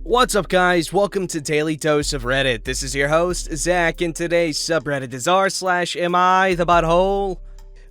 What's up, guys? Welcome to Daily Dose of Reddit. This is your host, Zach, and today's subreddit is r/AmITheA.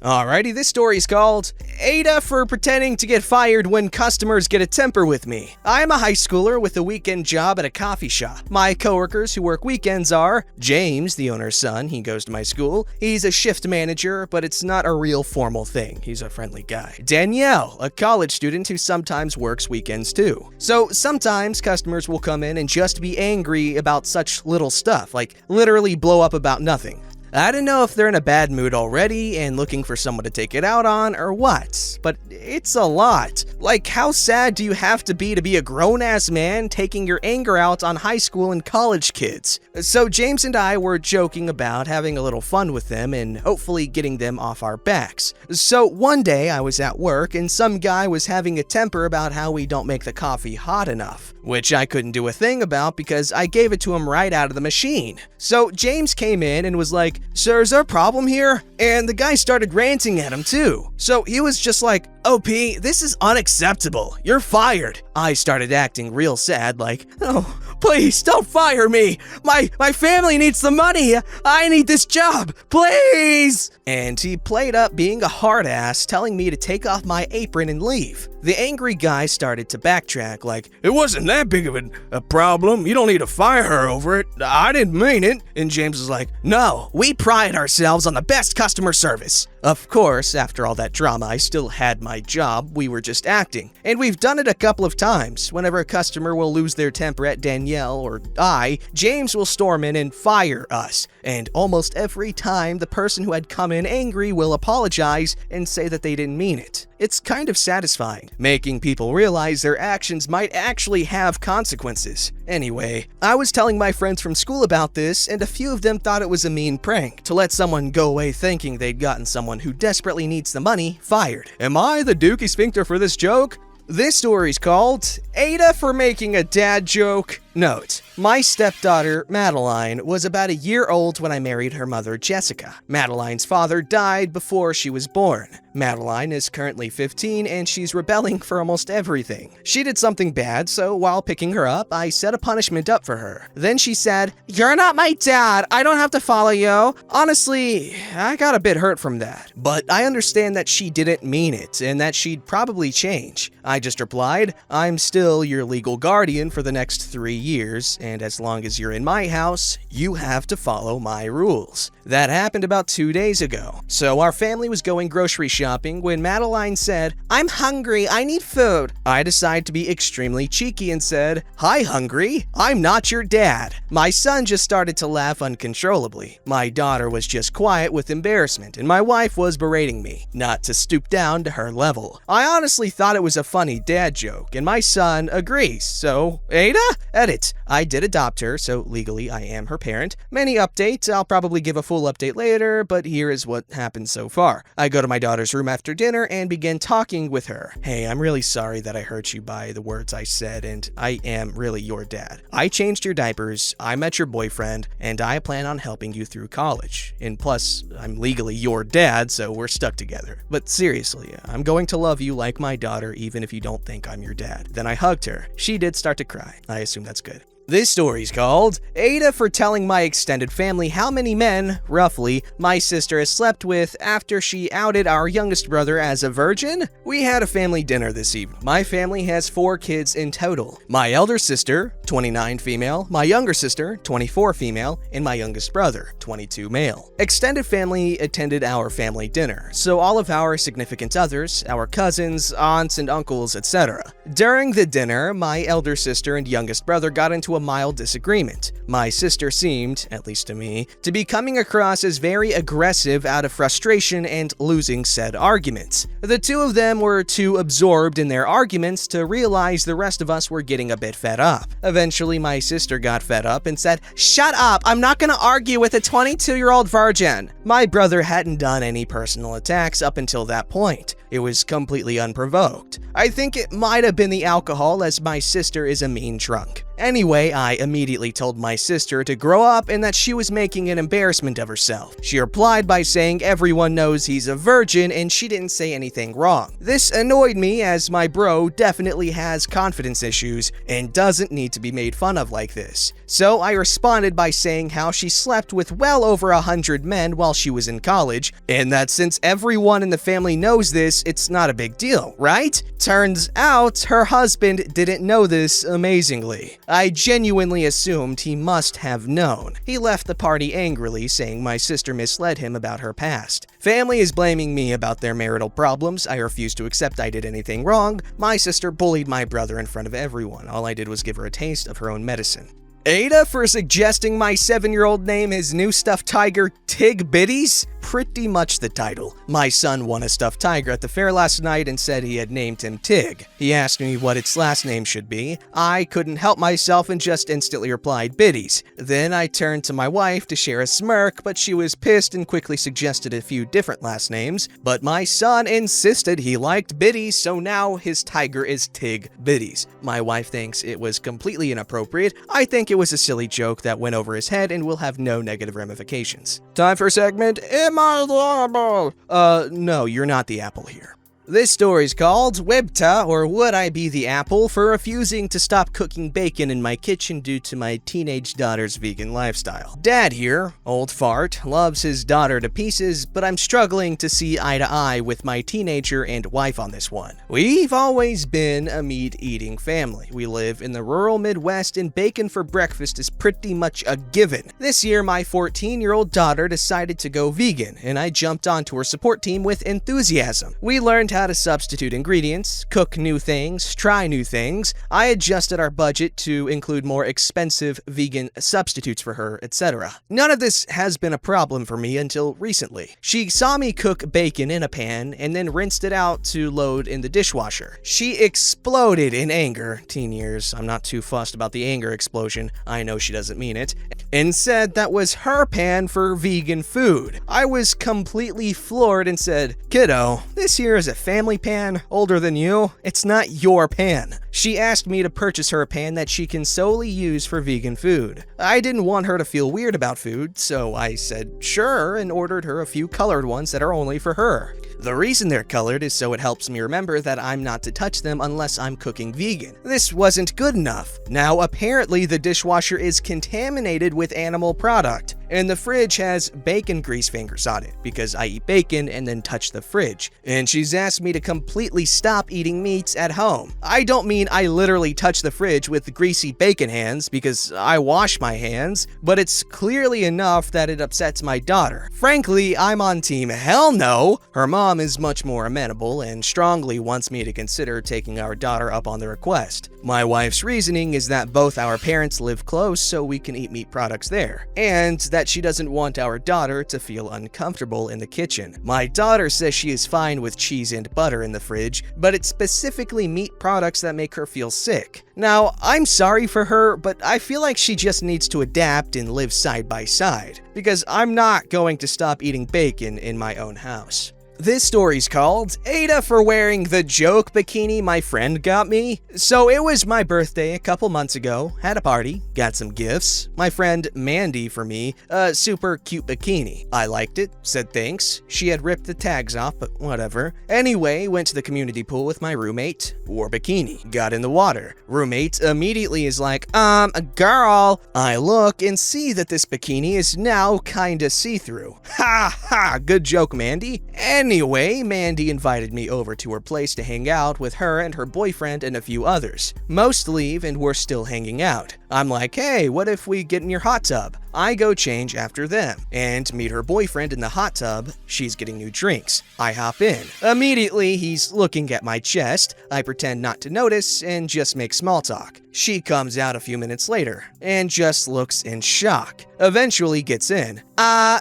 Alrighty, this story is called ADA for pretending to get fired when customers get a temper with me. I'm a high schooler with a weekend job at a coffee shop. My coworkers who work weekends are James, the owner's son. He goes to my school. He's a shift manager, but it's not a real formal thing. He's a friendly guy. Danielle, a college student who sometimes works weekends too. So sometimes customers will come in and just be angry about such little stuff, like literally blow up about nothing. I don't know if they're in a bad mood already and looking for someone to take it out on or what, but it's a lot. Like, how sad do you have to be a grown-ass man taking your anger out on high school and college kids? So James and I were joking about having a little fun with them and hopefully getting them off our backs. So one day I was at work and some guy was having a temper about how we don't make the coffee hot enough, which I couldn't do a thing about because I gave it to him right out of the machine. So James came in and was like, "Sir, is there a problem here?" And the guy started ranting at him too. So he was just like, "OP, this is unacceptable. You're fired." I started acting real sad, like, "Oh, please don't fire me. My family needs the money. I need this job, please." And he played up being a hard ass, telling me to take off my apron and leave. The angry guy started to backtrack, like, "It wasn't that big of a problem. You don't need to fire her over it. I didn't mean it." And James was like, "No, we pride ourselves on the best customer service." Of course, after all that drama, I still had my job. We were just acting. And we've done it a couple of times. Whenever a customer will lose their temper at Danielle or I, James will storm in and fire us. And almost every time, the person who had come in angry will apologize and say that they didn't mean it. It's kind of satisfying, making people realize their actions might actually have consequences. Anyway, I was telling my friends from school about this, and a few of them thought it was a mean prank to let someone go away thinking they'd gotten someone who desperately needs the money fired. Am I the Dookie Sphincter for this joke? This story's called ADA for making a dad joke. Note: my stepdaughter, Madeline, was about a year old when I married her mother, Jessica. Madeline's father died before she was born. Madeline is currently 15 and she's rebelling for almost everything. She did something bad, so while picking her up, I set a punishment up for her. Then she said, "You're not my dad. I don't have to follow you." Honestly, I got a bit hurt from that. But I understand that she didn't mean it and that she'd probably change. I just replied, "I'm still your legal guardian for the next 3 years, and as long as you're in my house, you have to follow my rules." That happened about 2 days ago. So our family was going grocery shopping when Madeline said, "I'm hungry, I need food." I decided to be extremely cheeky and said, "Hi, hungry? I'm not your dad." My son just started to laugh uncontrollably. My daughter was just quiet with embarrassment, and my wife was berating me, not to stoop down to her level. I honestly thought it was a funny dad joke, and my son agrees. So, ADA? Edit. I did adopt her, so legally I am her parent. Many updates. I'll probably give a full update later, but here is what happened so far. I go to my daughter's room after dinner and begin talking with her. "Hey, I'm really sorry that I hurt you by the words I said, and I am really your dad. I changed your diapers, I met your boyfriend, and I plan on helping you through college. And plus, I'm legally your dad, so we're stuck together. But seriously, I'm going to love you like my daughter even if you don't think I'm your dad." Then I hugged her. She did start to cry. I assume that's good. This story's called ADA for telling my extended family how many men, roughly, my sister has slept with after she outed our youngest brother as a virgin. We had a family dinner this evening. My family has 4 kids in total. My elder sister, 29 female, my younger sister, 24 female, and my youngest brother, 22 male. Extended family attended our family dinner, so all of our significant others, our cousins, aunts, and uncles, etc. During the dinner, my elder sister and youngest brother got into a mild disagreement. My sister seemed, at least to me, to be coming across as very aggressive out of frustration and losing said arguments. The two of them were too absorbed in their arguments to realize the rest of us were getting a bit fed up. Eventually, my sister got fed up and said, "Shut up, I'm not gonna argue with a 22-year-old virgin." My brother hadn't done any personal attacks up until that point. It was completely unprovoked. I think it might have been the alcohol, as my sister is a mean drunk. Anyway, I immediately told my sister to grow up and that she was making an embarrassment of herself. She replied by saying everyone knows he's a virgin and she didn't say anything wrong. This annoyed me, as my bro definitely has confidence issues and doesn't need to be made fun of like this. So I responded by saying how she slept with well over 100 men while she was in college, and that since everyone in the family knows this, it's not a big deal, right? Turns out her husband didn't know this amazingly. I genuinely assumed he must have known. He left the party angrily, saying my sister misled him about her past. Family is blaming me about their marital problems. I refuse to accept I did anything wrong. My sister bullied my brother in front of everyone. All I did was give her a taste of her own medicine. Ada for suggesting my 7-year-old name his new stuffed tiger Tig Bitties? Pretty much the title. My son won a stuffed tiger at the fair last night and said he had named him Tig. He asked me what its last name should be. I couldn't help myself and just instantly replied Bitties. Then I turned to my wife to share a smirk, but she was pissed and quickly suggested a few different last names. But my son insisted he liked Bitties, so now his tiger is Tig Bitties. My wife thinks it was completely inappropriate. I think it was a silly joke that went over his head and will have no negative ramifications. Time for a segment, Am I the Apple? No, you're not the apple here. This story's called AmITheA, or Would I Be the Apple, for refusing to stop cooking bacon in my kitchen due to my teenage daughter's vegan lifestyle. Dad here, old fart, loves his daughter to pieces, but I'm struggling to see eye to eye with my teenager and wife on this one. We've always been a meat-eating family. We live in the rural Midwest and bacon for breakfast is pretty much a given. This year, my 14-year-old daughter decided to go vegan, and I jumped onto her support team with enthusiasm. We learned how to substitute ingredients, cook new things, try new things. I adjusted our budget to include more expensive vegan substitutes for her, etc. None of this has been a problem for me until recently. She saw me cook bacon in a pan and then rinsed it out to load in the dishwasher. She exploded in anger, teen years, I'm not too fussed about the anger explosion, I know she doesn't mean it, and said that was her pan for vegan food. I was completely floored and said, "Kiddo, this here is a family pan, older than you. It's not your pan." She asked me to purchase her a pan that she can solely use for vegan food. I didn't want her to feel weird about food, so I said sure and ordered her a few colored ones that are only for her. The reason they're colored is so it helps me remember that I'm not to touch them unless I'm cooking vegan. This wasn't good enough. Now apparently the dishwasher is contaminated with animal product, and the fridge has bacon grease fingers on it because I eat bacon and then touch the fridge. And she's asked me to completely stop eating meats at home. I don't mean I literally touch the fridge with greasy bacon hands because I wash my hands, but it's clearly enough that it upsets my daughter. Frankly, I'm on team hell no. Her mom is much more amenable and strongly wants me to consider taking our daughter up on the request. My wife's reasoning is that both our parents live close so we can eat meat products there, and that she doesn't want our daughter to feel uncomfortable in the kitchen. My daughter says she is fine with cheese and butter in the fridge, but it's specifically meat products that make her feel sick. Now, I'm sorry for her, but I feel like she just needs to adapt and live side by side, because I'm not going to stop eating bacon in my own house. This story's called Ada for wearing the joke bikini my friend got me. So it was my birthday a couple months ago, had a party, got some gifts. My friend Mandy for me, a super cute bikini. I liked it, said thanks. She had ripped the tags off, but whatever. Anyway, went to the community pool with my roommate, wore bikini, got in the water. Roommate immediately is like, a girl. I look and see that this bikini is now kinda see-through. Ha ha, good joke, Mandy. Anyway, Mandy invited me over to her place to hang out with her and her boyfriend and a few others. Most leave and we're still hanging out. I'm like, hey, what if we get in your hot tub? I go change after them and meet her boyfriend in the hot tub. She's getting new drinks. I hop in. Immediately, he's looking at my chest. I pretend not to notice and just make small talk. She comes out a few minutes later and just looks in shock. Eventually gets in.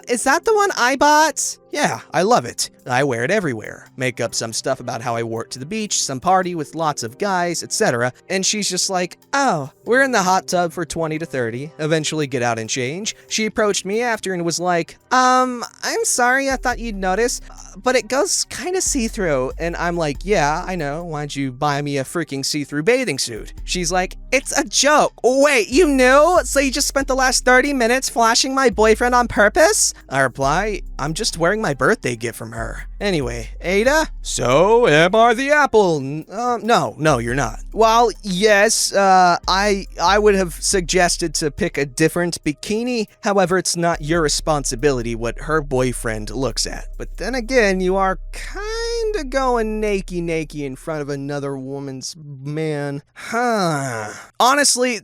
Is that the one I bought? Yeah, I love it. I wear it everywhere. Make up some stuff about how I wore it to the beach, some party with lots of guys, etc. And she's just like, oh, we're in the hot tub sub for 20 to 30, eventually get out and change. She approached me after and was like, I'm sorry, I thought you'd notice, but it goes kind of see-through. And I'm like, yeah, I know, why'd you buy me a freaking see-through bathing suit? She's like, it's a joke. Wait, you knew? So you just spent the last 30 minutes flashing my boyfriend on purpose? I reply, I'm just wearing my birthday gift from her. Anyway, Ada? So, am I the apple? No, you're not. Well, yes, I would have suggested to pick a different bikini. However, it's not your responsibility what her boyfriend looks at. But then again, you are kinda going naked in front of another woman's man. Honestly,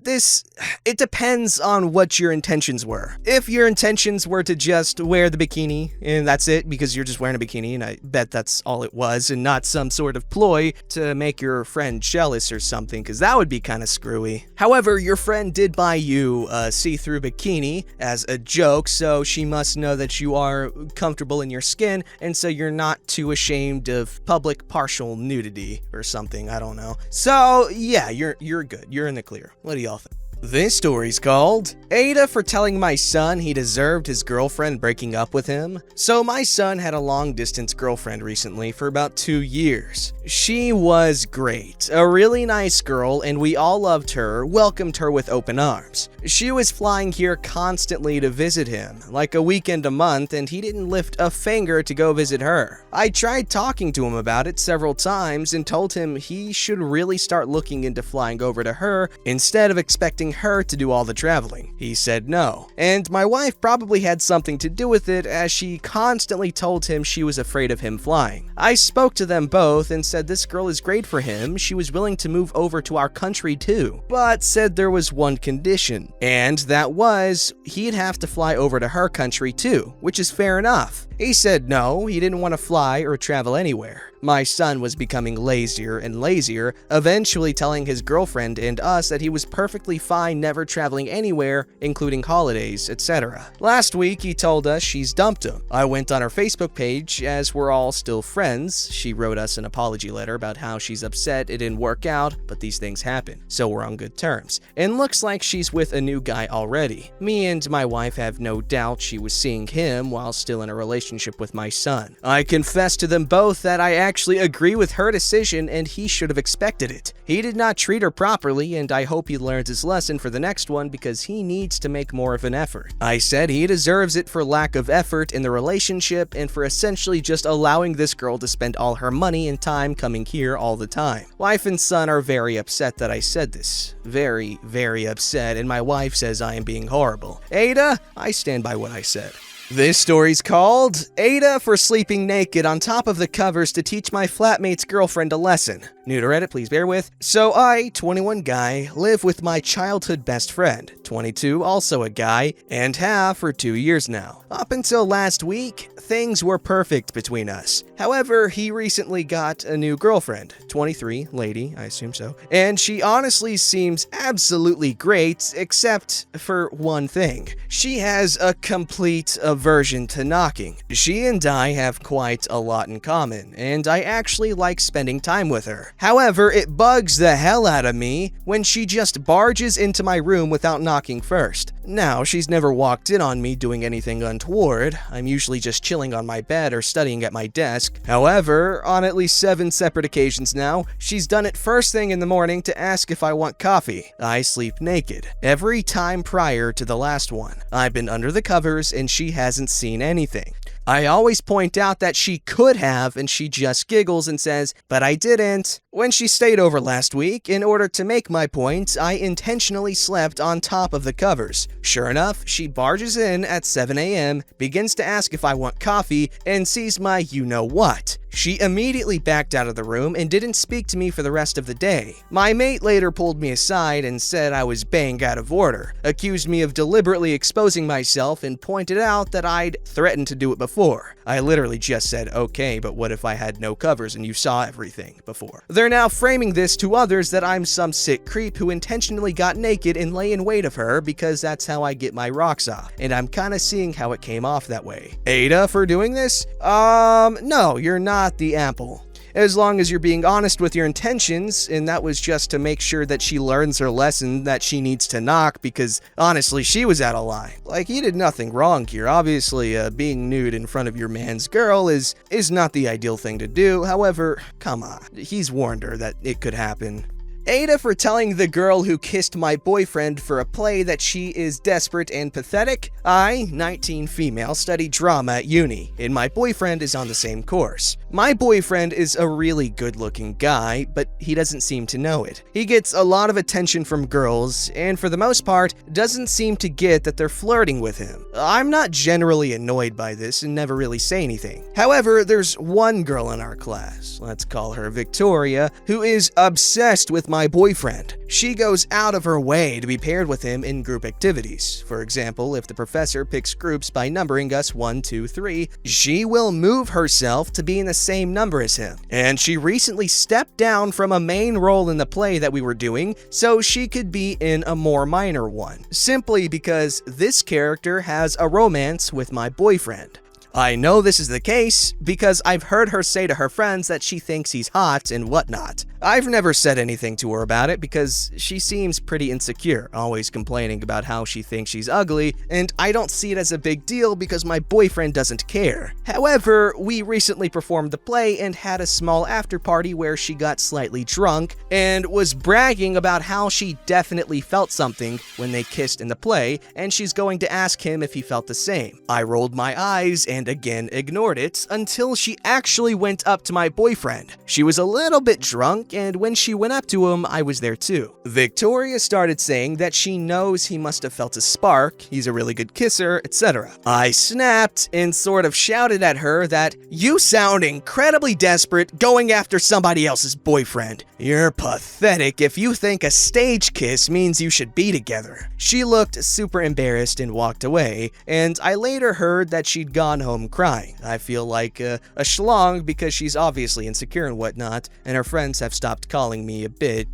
it depends on what your intentions were. If your intentions were to just wear the bikini, and that's it, because you're just wearing a bikini, and I bet that's all it was, and not some sort of ploy to make your friend jealous or something, because that would be kind of screwy. However, your friend did buy you a see-through bikini as a joke, so she must know that you are comfortable in your skin, and so you're not too ashamed of public partial nudity or something, I don't know. So, yeah, you're good. You're in the clear. What do y'all think? This story's called Ada for telling my son he deserved his girlfriend breaking up with him. So my son had a long-distance girlfriend recently for about 2 years. She was great, a really nice girl, and we all loved her, welcomed her with open arms. She was flying here constantly to visit him, like a weekend a month, and he didn't lift a finger to go visit her. I tried talking to him about it several times and told him he should really start looking into flying over to her instead of expecting her to do all the traveling. He said no, and my wife probably had something to do with it, as she constantly told him she was afraid of him flying. I spoke to them both and said this girl is great for him, she was willing to move over to our country too, but said there was one condition, and that was he'd have to fly over to her country too, which is fair enough. He said no, he didn't want to fly or travel anywhere. My son was becoming lazier and lazier, eventually telling his girlfriend and us that he was perfectly fine never traveling anywhere, including holidays, etc. Last week, he told us she's dumped him. I went on her Facebook page, as we're all still friends. She wrote us an apology letter about how she's upset it didn't work out, but these things happen, so we're on good terms. And looks like she's with a new guy already. Me and my wife have no doubt she was seeing him while still in a relationship with my son. I confessed to them both that I actually agree with her decision and he should have expected it. He did not treat her properly, and I hope he learns his lesson for the next one because he needs to make more of an effort. I said he deserves it for lack of effort in the relationship and for essentially just allowing this girl to spend all her money and time coming here all the time. Wife and son are very upset that I said this. Very, very upset, and my wife says I am being horrible. Ada, I stand by what I said. This story's called Ada for sleeping naked on top of the covers to teach my flatmate's girlfriend a lesson. New to Reddit, please bear with. So I, 21 guy, live with my childhood best friend, 22, also a guy, and have for 2 years now. Up until last week, things were perfect between us. However, he recently got a new girlfriend, 23, lady, I assume so, and she honestly seems absolutely great, except for one thing. She has a complete aversion to knocking. She and I have quite a lot in common, and I actually like spending time with her. However, it bugs the hell out of me when she just barges into my room without knocking first. Now, she's never walked in on me doing anything untoward. I'm usually just chilling on my bed or studying at my desk. However, on at least 7 separate occasions now, she's done it first thing in the morning to ask if I want coffee. I sleep naked. Every time prior to the last one, I've been under the covers and she hasn't seen anything. I always point out that she could have, and she just giggles and says, but I didn't. When she stayed over last week, in order to make my point, I intentionally slept on top of the covers. Sure enough, she barges in at 7 a.m., begins to ask if I want coffee, and sees my you-know-what. She immediately backed out of the room and didn't speak to me for the rest of the day. My mate later pulled me aside and said I was bang out of order, accused me of deliberately exposing myself, and pointed out that I'd threatened to do it before. I literally just said, okay, but what if I had no covers and you saw everything before? They're now framing this to others that I'm some sick creep who intentionally got naked and lay in wait of her because that's how I get my rocks off, and I'm kinda seeing how it came off that way. Ada for doing this? No, you're not the apple. as long as you're being honest with your intentions, and that was just to make sure that she learns her lesson that she needs to knock, because honestly, she was out of line. Like, he did nothing wrong here. Obviously, being nude in front of your man's girl is not the ideal thing to do. However, come on, he's warned her that it could happen. Ada for telling the girl who kissed my boyfriend for a play that she is desperate and pathetic. I, 19 female, study drama at uni, and my boyfriend is on the same course. My boyfriend is a really good-looking guy, but he doesn't seem to know it. He gets a lot of attention from girls, and for the most part, doesn't seem to get that they're flirting with him. I'm not generally annoyed by this and never really say anything. However, there's one girl in our class, let's call her Victoria, who is obsessed with my boyfriend. She goes out of her way to be paired with him in group activities. For example, if the professor picks groups by numbering us 1, 2, 3, she will move herself to be in the same number as him. And she recently stepped down from a main role in the play that we were doing so she could be in a more minor one, simply because this character has a romance with my boyfriend. I know this is the case because I've heard her say to her friends that she thinks he's hot and whatnot. I've never said anything to her about it because she seems pretty insecure, always complaining about how she thinks she's ugly, and I don't see it as a big deal because my boyfriend doesn't care. However, we recently performed the play and had a small after party where she got slightly drunk and was bragging about how she definitely felt something when they kissed in the play, and she's going to ask him if he felt the same. I rolled my eyes and again ignored it until she actually went up to my boyfriend. She was a little bit drunk, and when she went up to him, I was there too. Victoria started saying that she knows he must have felt a spark, he's a really good kisser, etc. I snapped and sort of shouted at her that, "You sound incredibly desperate going after somebody else's boyfriend. You're pathetic if you think a stage kiss means you should be together." She looked super embarrassed and walked away, and I later heard that she'd gone home crying. I feel like a schlong because she's obviously insecure and whatnot, and her friends have stopped calling me a bit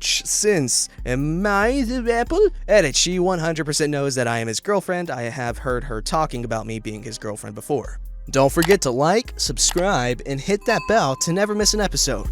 since. Am I the apple? Edit, she 100% knows that I am his girlfriend. I have heard her talking about me being his girlfriend before. Don't forget to like, subscribe, and hit that bell to never miss an episode.